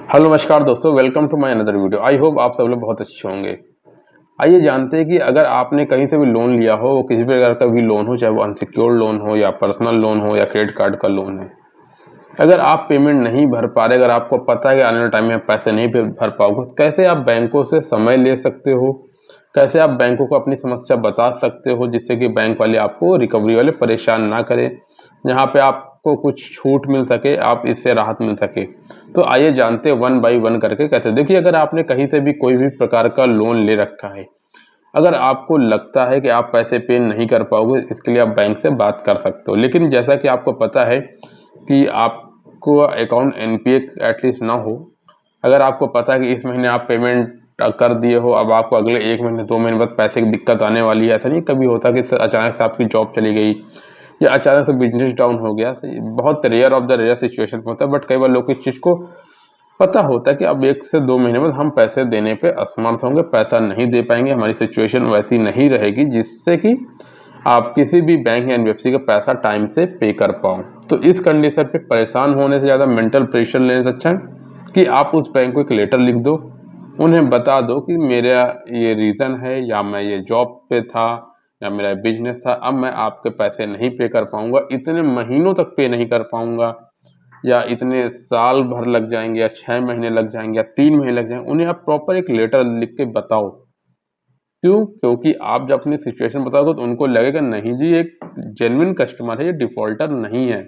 Hello नमस्कार दोस्तों, welcome to my another video. I hope आप सब लोग बहुत अच्छे होंगे। आइए जानते हैं कि अगर आपने कहीं से भी लोन लिया हो, किसी भी प्रकार का भी लोन हो, चाहे वो अनसिक्योर्ड लोन हो या पर्सनल लोन हो या क्रेडिट कार्ड का लोन है, अगर आप पेमेंट नहीं भर पा रहे, अगर आपको पता है कि आने वाले टाइम में आप पैसे नहीं भर पाओगे, तो कैसे आप बैंकों से समय ले सकते हो, कैसे आप बैंकों को अपनी समस्या बता सकते हो जिससे कि बैंक वाले आपको रिकवरी वाले परेशान ना करें, जहाँ पे आपको कुछ छूट मिल सके, आप इससे राहत मिल सके। तो आइए जानते हैं वन बाय वन करके कैसे। देखिए, अगर आपने कहीं से भी कोई भी प्रकार का लोन ले रखा है, अगर आपको लगता है कि आप पैसे पे नहीं कर पाओगे, इसके लिए आप बैंक से बात कर सकते हो। लेकिन जैसा कि आपको पता है कि आपको अकाउंट एनपीए एटलीस्ट ना हो, अगर आपको पता है कि इस महीने आप पेमेंट कर दिए हो, अब आपको अगले 1 महीने 2 महीने बाद पैसे की दिक्कत आने वाली है, ऐसा नहीं कभी होता कि अचानक से आपकी जॉब चली गई या अचानक से बिजनेस डाउन हो गया। बहुत rare of the rare situation होता है, बट कई बार लोग इस चीज़ को पता होता है कि अब 1 से 2 महीने बाद हम पैसे देने पे असमर्थ होंगे, पैसा नहीं दे पाएंगे, हमारी सिचुएशन वैसी नहीं रहेगी जिससे कि आप किसी भी बैंक या एनबीएफसी का पैसा टाइम से पे कर पाओ। तो इस कंडीशन पे परेशान होने से ज़्यादा मेंटल प्रेशर लेने से अच्छा है कि आप उस बैंक को एक लेटर लिख दो, उन्हें बता दो कि मेरा ये रीज़न है, या मैं ये जॉब पे था, या मेरा बिजनेस था, अब मैं आपके पैसे नहीं पे कर पाऊंगा, इतने महीनों तक पे नहीं कर पाऊंगा, या इतने साल भर लग जाएंगे, या 6 महीने लग जाएंगे, या 3 महीने लग जाएंगे। उन्हें आप प्रॉपर एक लेटर लिख के बताओ। क्यों? क्योंकि आप जब अपनी सिचुएशन बताओगे तो उनको लगेगा नहीं जी, एक जेन्युइन कस्टमर है, ये डिफॉल्टर नहीं है।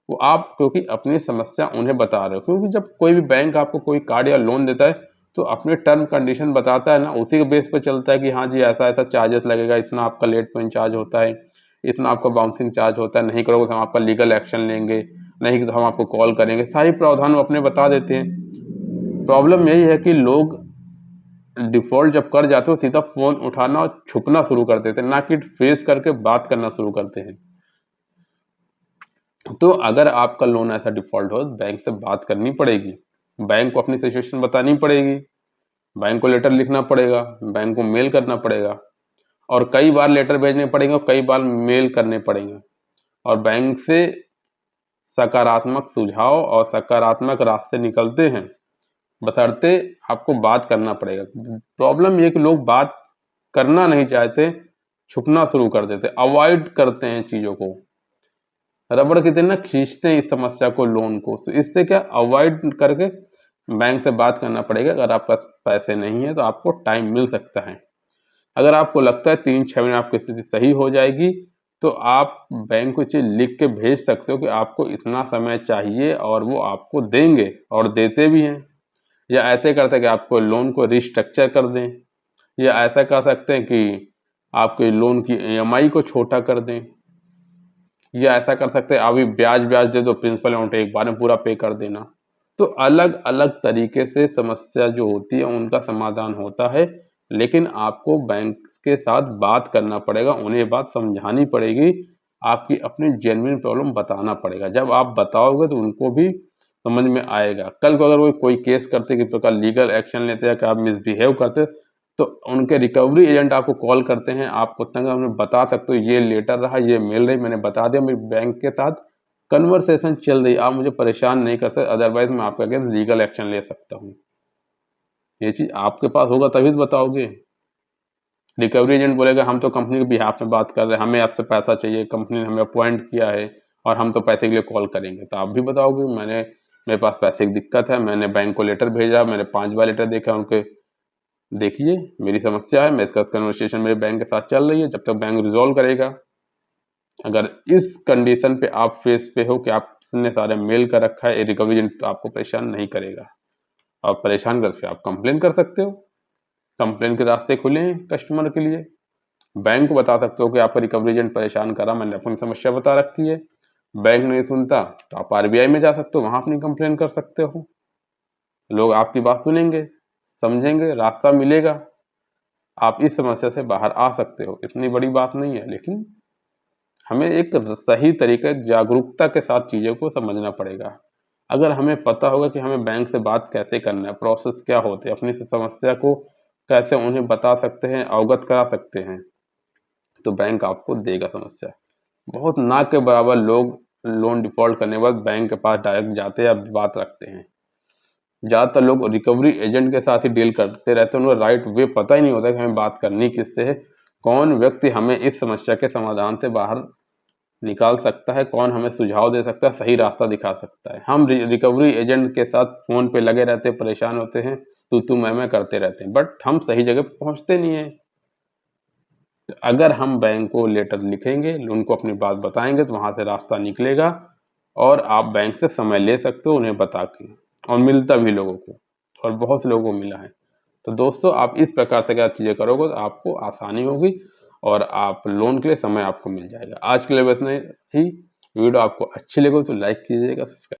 वो आप क्योंकि अपनी समस्या उन्हें बता रहे हो, क्योंकि जब कोई भी बैंक आपको कोई कार्ड या लोन देता है तो अपने टर्म कंडीशन बताता है ना, उसी के बेस पे चलता है कि हाँ जी ऐसा ऐसा चार्जेस लगेगा, इतना आपका लेट पेमेंट चार्ज होता है, इतना आपका बाउंसिंग चार्ज होता है, नहीं करोगे तो हम आपका लीगल एक्शन लेंगे, नहीं तो हम आपको कॉल करेंगे, सारी प्रावधान वो अपने बता देते हैं। प्रॉब्लम यही है कि लोग डिफॉल्ट जब कर जाते हो सीधा फोन उठाना और छुपना शुरू कर देते हैं, ना कि फेस करके बात करना शुरू करते हैं। तो अगर आपका लोन ऐसा डिफॉल्ट हो, बैंक से बात करनी पड़ेगी, बैंक को अपनी सिचुएशन बतानी पड़ेगी, बैंक को लेटर लिखना पड़ेगा, बैंक को मेल करना पड़ेगा, और कई बार लेटर भेजने पड़ेंगे और कई बार मेल करने पड़ेंगे, और बैंक से सकारात्मक सुझाव और सकारात्मक रास्ते निकलते हैं, बशर्ते आपको बात करना पड़ेगा। प्रॉब्लम ये कि लोग बात करना नहीं चाहते, छुपना शुरू कर देते, अवॉइड करते हैं चीज़ों को, रबड़ की तरह ना खींचते हैं इस समस्या को, लोन को। तो इससे क्या, अवॉइड करके बैंक से बात करना पड़ेगा। अगर आपके पास पैसे नहीं है तो आपको टाइम मिल सकता है। अगर आपको लगता है 3-6 महीने आपकी स्थिति सही हो जाएगी, तो आप बैंक को चीज लिख के भेज सकते हो कि आपको इतना समय चाहिए, और वो आपको देंगे और देते भी हैं। या ऐसे करते हैं कि आपको लोन को रिस्ट्रक्चर कर दें, या ऐसा कर सकते हैं कि आपके लोन की ईएमआई को छोटा कर दें, या ऐसा कर सकते हैं अभी ब्याज ब्याज दे दो, प्रिंसिपल अमाउंट एक बार में पूरा पे कर देना। तो अलग अलग तरीके से समस्या जो होती है उनका समाधान होता है, लेकिन आपको बैंक के साथ बात करना पड़ेगा, उन्हें बात समझानी पड़ेगी, आपकी अपनी जेन्युइन प्रॉब्लम बताना पड़ेगा। जब आप बताओगे तो उनको भी समझ में आएगा। कल को अगर वो कोई केस करते कि प्रकार लीगल एक्शन लेते हैं कि आप मिसबिहेव करते, तो उनके रिकवरी एजेंट आपको कॉल करते हैं, आप उतना उन्हें बता सकते हो ये लेटर रहा, ये मेल रही, मैंने बता दिया, मेरी बैंक के साथ कन्वर्सेशन चल रही, आप मुझे परेशान नहीं कर सकते, अदरवाइज मैं आपके अगेंस्ट लीगल एक्शन ले सकता हूँ। ये चीज आपके पास होगा तभी तो बताओगे। रिकवरी एजेंट बोलेगा हम तो कंपनी के बिहाफ में बात कर रहे हैं, हमें आपसे पैसा चाहिए, कंपनी ने हमें अपॉइंट किया है और हम तो पैसे के लिए कॉल करेंगे। तो आप भी बताओगे मेरे पास पैसे की दिक्कत है, मैंने बैंक को लेटर भेजा, मैंने 5 बार लेटर देखा उनके, देखिए मेरी समस्या है, मैं इसका कन्वर्सेशन मेरे बैंक के साथ चल रही है, जब तक बैंक रिजॉल्व करेगा। अगर इस कंडीशन पे आप फेस पे हो कि आपने सारे मेल कर रखा है, रिकवरी एजेंट तो आपको परेशान नहीं करेगा, और परेशान कर फिर आप कंप्लेन कर सकते हो। कंप्लेन के रास्ते खुले हैं कस्टमर के लिए। बैंक को बता सकते हो कि आपका रिकवरी एजेंट परेशान करा, मैंने अपनी समस्या बता रखी है, बैंक नहीं सुनता तो आप आरबीआई में जा सकते हो, वहां अपनी कंप्लेन कर सकते हो। लोग आपकी बात सुनेंगे, समझेंगे, रास्ता मिलेगा, आप इस समस्या से बाहर आ सकते हो। इतनी बड़ी बात नहीं है, लेकिन हमें एक सही तरीके जागरूकता के साथ चीज़ों को समझना पड़ेगा। अगर हमें पता होगा कि हमें बैंक से बात कैसे करना है, प्रोसेस क्या होते हैं, अपनी समस्या को कैसे उन्हें बता सकते हैं, अवगत करा सकते हैं, तो बैंक आपको देगा समस्या। बहुत ना के बराबर लोग लोन डिफॉल्ट करने के बाद बैंक के पास डायरेक्ट जाते हैं या बात रखते हैं। ज़्यादातर लोग रिकवरी एजेंट के साथ ही डील करते रहते हैं, उनको राइट वे पता ही नहीं होता कि हमें बात करनी किससे है, कौन व्यक्ति हमें इस समस्या के समाधान से बाहर निकाल सकता है, कौन हमें सुझाव दे सकता है, सही रास्ता दिखा सकता है। हम रिकवरी एजेंट के साथ फ़ोन पे लगे रहते हैं, परेशान होते हैं, तू मैं करते रहते हैं, बट हम सही जगह पहुँचते नहीं हैं। तो अगर हम बैंक को लेटर लिखेंगे, उनको अपनी बात बताएँगे तो वहाँ से रास्ता निकलेगा और आप बैंक से समय ले सकते हो उन्हें बता के, और मिलता भी लोगों को, और बहुत से लोगों को मिला है। तो दोस्तों आप इस प्रकार से अगर चीज़ें करोगे तो आपको आसानी होगी और आप लोन के लिए समय आपको मिल जाएगा। आज के लिए बस इतना ही। वीडियो आपको अच्छी लगे तो लाइक कीजिएगा, सब्सक्राइब